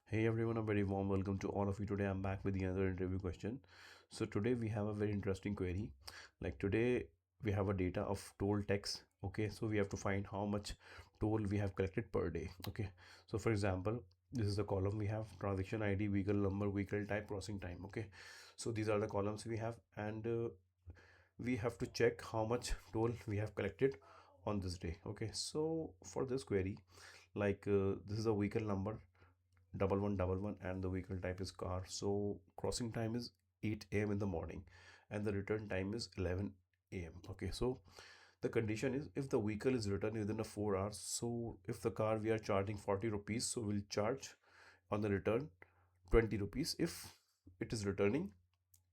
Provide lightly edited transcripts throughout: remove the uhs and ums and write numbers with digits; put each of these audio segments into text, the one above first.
Hey everyone, a very warm welcome to all of you. Today I'm back with another interview question. So today we have a very interesting query. Like today we have a data of toll tax. Okay, so we have to find how much toll we have collected per day. Okay, so for example, this is the column we have: transaction ID, vehicle number, vehicle type, crossing time. Okay, so these are the columns we have, and we have to check how much toll we have collected on this day. Okay, so for this query, this is a vehicle number 1111 and the vehicle type is car. So crossing time is 8 a.m. in the morning and the return time is 11 a.m. Okay, so the condition is if the vehicle is returned within a 4 hours, so if the car we are charging 40 rupees, so we'll charge on the return 20 rupees if it is returning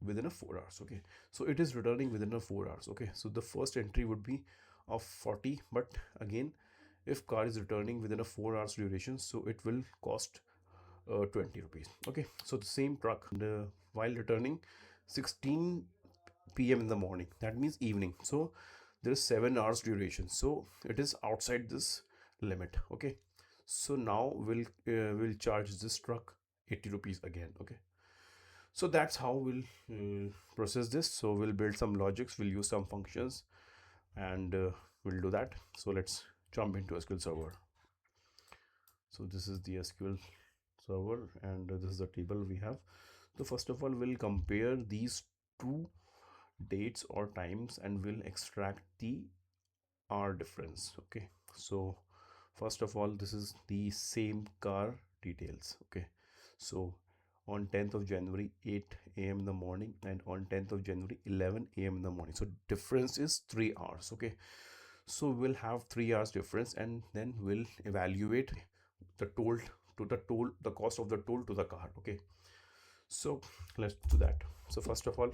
within a 4 hours. Okay, so it is returning within a 4 hours. Okay, so the first entry would be of 40, but again, if car is returning within a 4 hours duration, so it will cost 20 rupees. Okay, so the same truck, and while returning 16 p.m. in the morning, that means evening, so there is 7 hours duration, so it is outside this limit. Okay, so now we'll charge this truck 80 rupees again. Okay, so that's how we'll process this. So we'll build some logics, we'll use some functions, and we'll do that. So let's jump into SQL Server. So this is the SQL Server, and this is the table we have. So first of all, we'll compare these two dates or times and we'll extract the R difference. Okay, so first of all, this is the same car details. Okay, so on 10th of January 8 a.m. in the morning and on 10th of January 11 a.m. in the morning, so difference is 3 hours. Okay, so we'll have 3 hours difference and then we'll evaluate the toll the cost of the toll to the car. Okay, so let's do that. So first of all,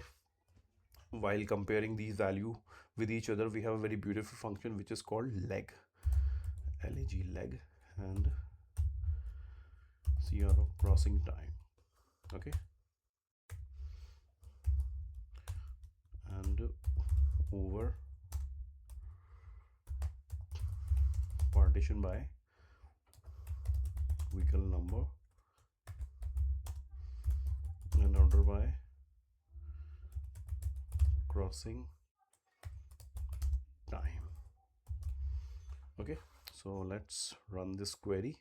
while comparing these value with each other, we have a very beautiful function which is called leg, leg, and CRO crossing time. Okay, and over partition by vehicle number and order by crossing time. Okay, so let's run this query.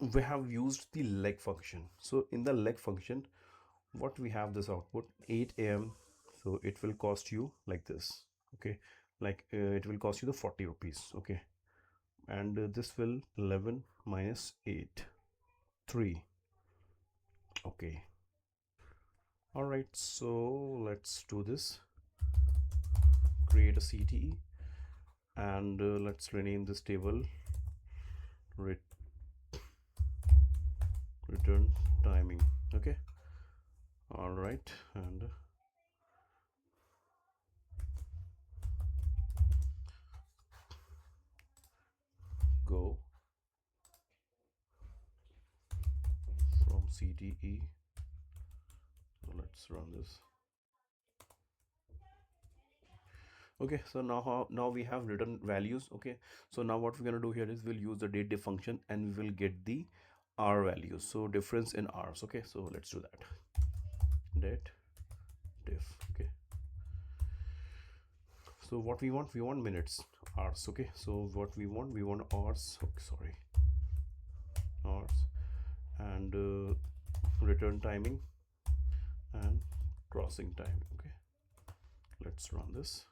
We have used the leg function. So in the leg function, what we have this output 8 a.m. so it will cost you like this. Okay, it will cost you the 40 rupees. Okay, and this will 11 minus 8 3. Okay, all right, so let's do this. Create a CTE and let's rename this table return timing. Okay, all right, and go from CTE. So let's run this. Okay, so now we have written values. Okay, so now what we're going to do here is we'll use the date diff function and we will get the R values, so difference in R's. Okay, so let's do that. Date diff. Okay, so what we want minutes, R's. Okay, so what we want R's. Okay, sorry, R's, and return timing and crossing time. Okay, let's run this.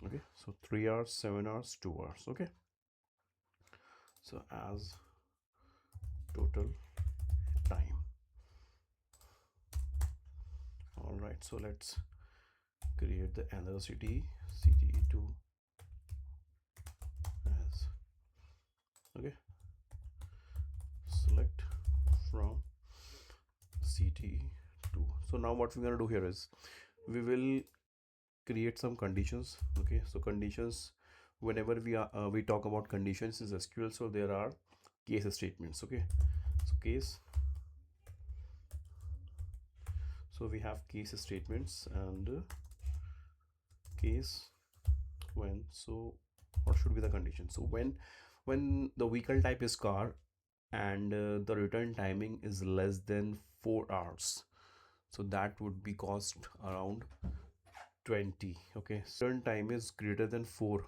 Okay, so 3 hours, 7 hours, 2 hours. Okay, so as total time. All right, so let's create the another CTE2 as. Okay, select from CTE2. So now what we're going to do here is we will create some conditions. Okay, so conditions, whenever we talk about conditions is SQL, so there are case statements. Okay, so so we have case statements and case when. So what should be the condition? So when the vehicle type is car and the return timing is less than 4 hours, so that would be cost around 20. Okay, so return time is greater than 4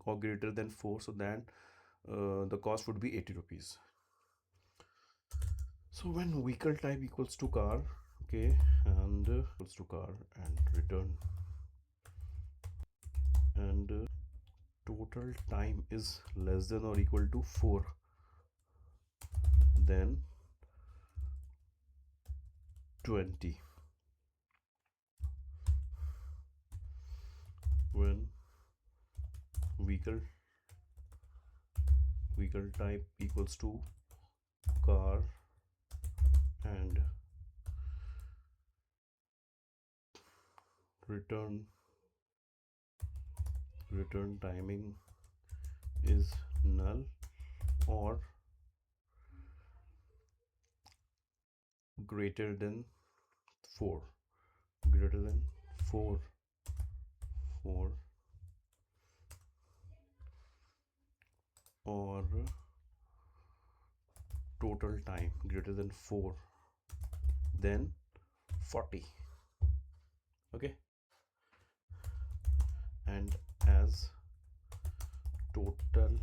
or greater than 4, so then the cost would be 80 rupees. So when vehicle type equals to car, okay, and equals to car, and return, and total time is less than or equal to 4, then 20. When vehicle type equals to car and return timing is null or greater than 4, greater than 4 4 or total time greater than 4, then 40. Okay, and as total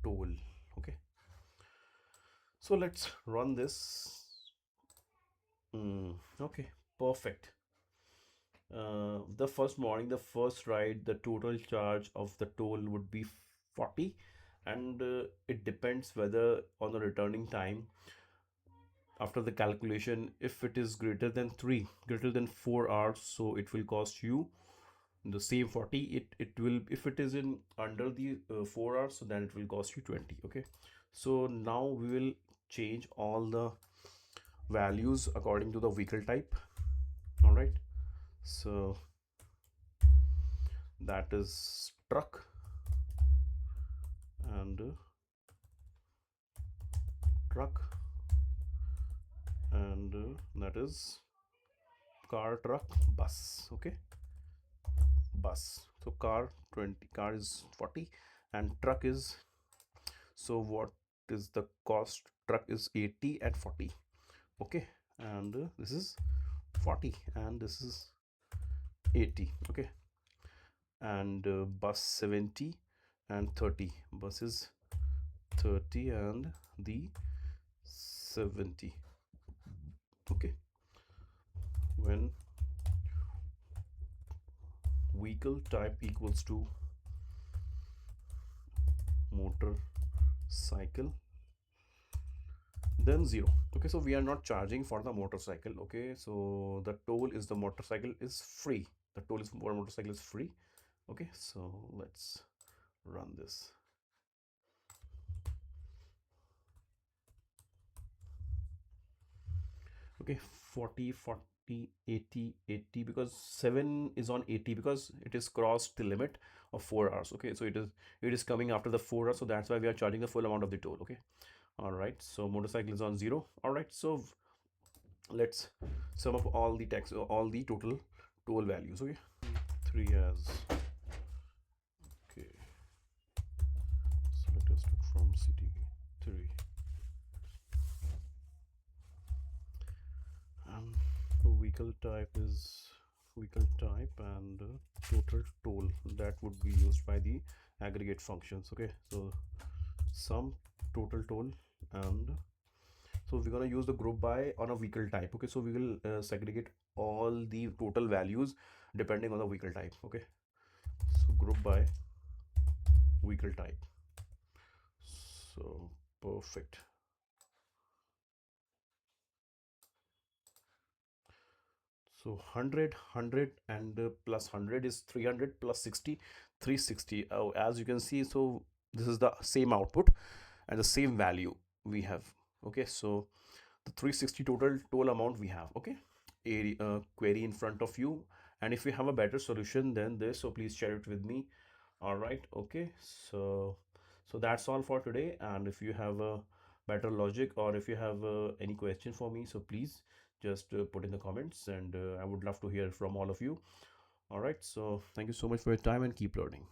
toll. Okay, so let's run this. Okay, perfect. The first morning, the first ride, the total charge of the toll would be 40, and it depends whether on the returning time after the calculation. If it is greater than 3, greater than 4 hours, so it will cost you the same 40. It will, if it is in under the 4 hours, so then it will cost you 20. Okay, so now we will change all the values according to the vehicle type. All right, so that is truck, and truck, and that is car, truck, bus. Okay, bus. So car 20, car is 40, and truck is, so what is the cost? Truck is 80 and 40. Okay, and this is 40 and this is 80. Okay, and bus 70 and 30. Bus is 30 and the 70. Okay, when vehicle type equals to motorcycle, then 0. Okay, so we are not charging for the motorcycle. Okay, so the toll is, the motorcycle is free, the toll is for motorcycle is free. Okay, so let's run this. Okay, 40 40 80 80, because 7 is on 80 because it is crossed the limit of 4 hours. Okay, so it is coming after the 4 hours, so that's why we are charging the full amount of the toll. Okay, all right, so motorcycle is on 0. All right, so let's sum up all the tax, all the total toll values. Okay, 3 as, okay, so let us look from city 3, and vehicle type is vehicle type, and total toll that would be used by the aggregate functions. Okay, so sum total toll, and so we're going to use the group by on a vehicle type. Okay, so we will segregate all the total values depending on the vehicle type. Okay, so group by vehicle type. So perfect. So 100 and plus 100 is 300 plus 60, 360. Oh, as you can see, so this is the same output and the same value we have. Okay, so the 360 total toll amount we have. Okay, a query in front of you, and if you have a better solution than this, so please share it with me. All right, okay, so that's all for today, and if you have a better logic, or if you have any question for me, so please just put in the comments, and I would love to hear from all of you. All right, so thank you so much for your time, and keep learning.